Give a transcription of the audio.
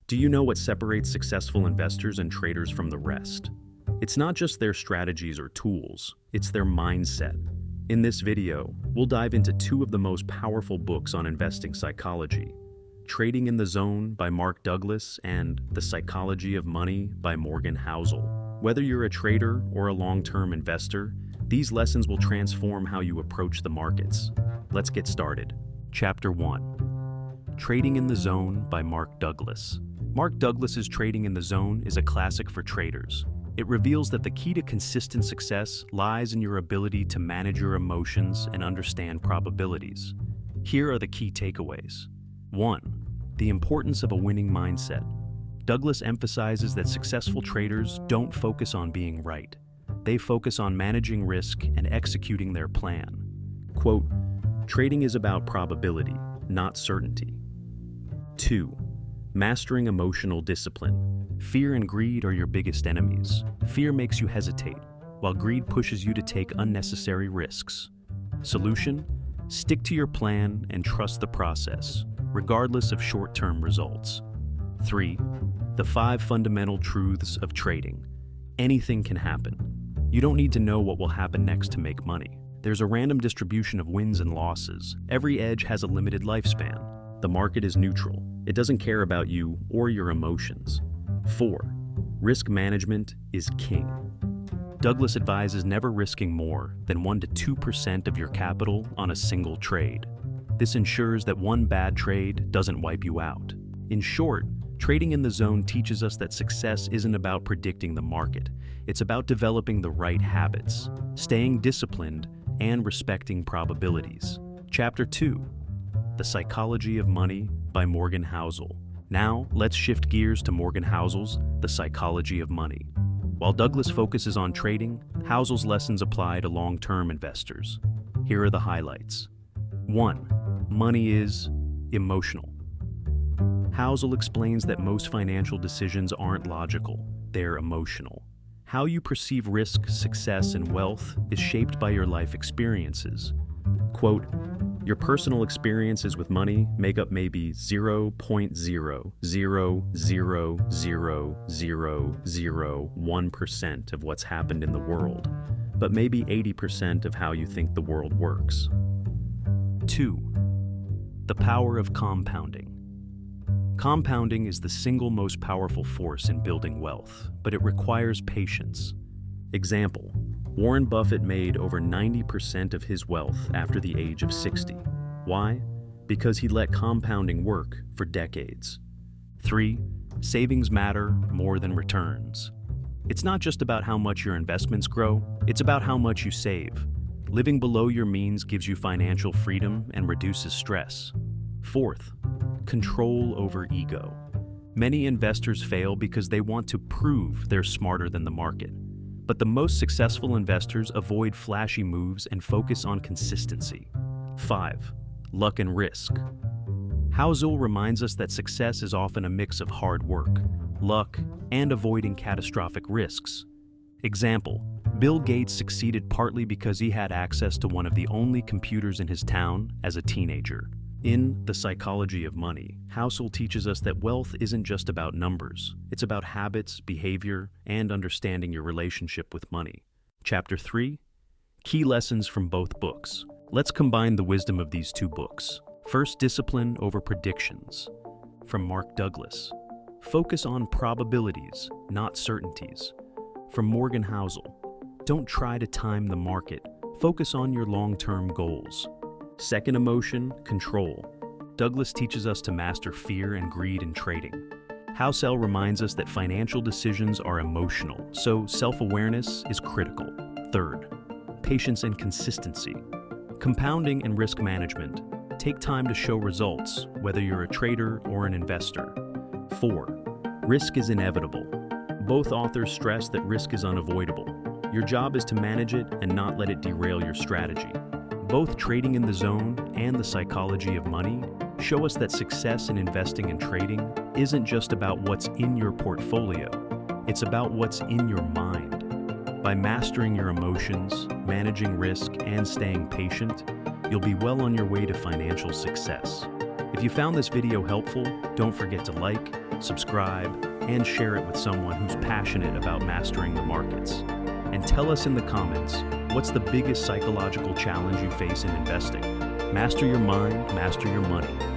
Do you know what separates successful investors and traders from the rest? It's not just their strategies or tools, it's their mindset. In this video, we'll dive into two of the most powerful books on investing psychology: Trading in the Zone by Mark Douglas and The Psychology of Money by Morgan Housel. Whether you're a trader or a long-term investor, these lessons will transform how you approach the markets. Let's get started. Chapter 1. Trading in the Zone by Mark Douglas. Mark Douglas's Trading in the Zone is a classic for traders. It reveals that the key to consistent success lies in your ability to manage your emotions and understand probabilities. Here are the key takeaways. 1. The importance of a winning mindset. Douglas emphasizes that successful traders don't focus on being right. They focus on managing risk and executing their plan. Quote, "Trading is about probability, not certainty." 2. Mastering emotional discipline. Fear and greed are your biggest enemies. Fear makes you hesitate, while greed pushes you to take unnecessary risks. Solution? Stick to your plan and trust the process, regardless of short-term results. 3. The 5 fundamental truths of trading. Anything can happen. You don't need to know what will happen next to make money. There's a random distribution of wins and losses. Every edge has a limited lifespan. The market is neutral. It doesn't care about you or your emotions. 4. Risk management is king. Douglas advises never risking more than 1 to 2% of your capital on a single trade. This ensures that one bad trade doesn't wipe you out. In short, Trading in the Zone teaches us that success isn't about predicting the market. It's about developing the right habits, staying disciplined, and respecting probabilities. Chapter 2. The Psychology of Money by Morgan Housel. Now, let's shift gears to Morgan Housel's The Psychology of Money. While Douglas focuses on trading, Housel's lessons apply to long-term investors. Here are the highlights. 1. Money is emotional. Housel explains that most financial decisions aren't logical, they're emotional. How you perceive risk, success, and wealth is shaped by your life experiences. Quote, "Your personal experiences with money make up maybe 0.0000001% of what's happened in the world, but maybe 80% of how you think the world works." 2. The power of compounding. Compounding is the single most powerful force in building wealth, but it requires patience. Example, Warren Buffett made over 90% of his wealth after the age of 60. Why? Because he let compounding work for decades. 3. Savings matter more than returns. It's not just about how much your investments grow, it's about how much you save. Living below your means gives you financial freedom and reduces stress. 4th, control over ego. Many investors fail because they want to prove they're smarter than the market. But the most successful investors avoid flashy moves and focus on consistency. 5. Luck and risk. Housel reminds us that success is often a mix of hard work, luck, and avoiding catastrophic risks. Example, Bill Gates succeeded partly because he had access to one of the only computers in his town as a teenager. In The Psychology of Money, Housel teaches us that wealth isn't just about numbers. It's about habits, behavior, and understanding your relationship with money. Chapter 3. Key lessons from both books. Let's combine the wisdom of these two books. First, discipline over predictions. From Mark Douglas. Focus on probabilities, not certainties. From Morgan Housel. Don't try to time the market. Focus on your long-term goals. Second, emotion, control. Douglas teaches us to master fear and greed in trading. Housel reminds us that financial decisions are emotional, so self-awareness is critical. Third, patience and consistency. Compounding and risk management. Take time to show results, whether you're a trader or an investor. 4. Risk is inevitable. Both authors stress that risk is unavoidable. Your job is to manage it and not let it derail your strategy. Both Trading in the Zone and The Psychology of Money show us that success in investing and trading isn't just about what's in your portfolio, it's about what's in your mind. By mastering your emotions, managing risk, and staying patient, you'll be well on your way to financial success. If you found this video helpful, don't forget to like, subscribe, and share it with someone who's passionate about mastering the markets. And tell us in the comments, what's the biggest psychological challenge you face in investing? Master your mind, master your money.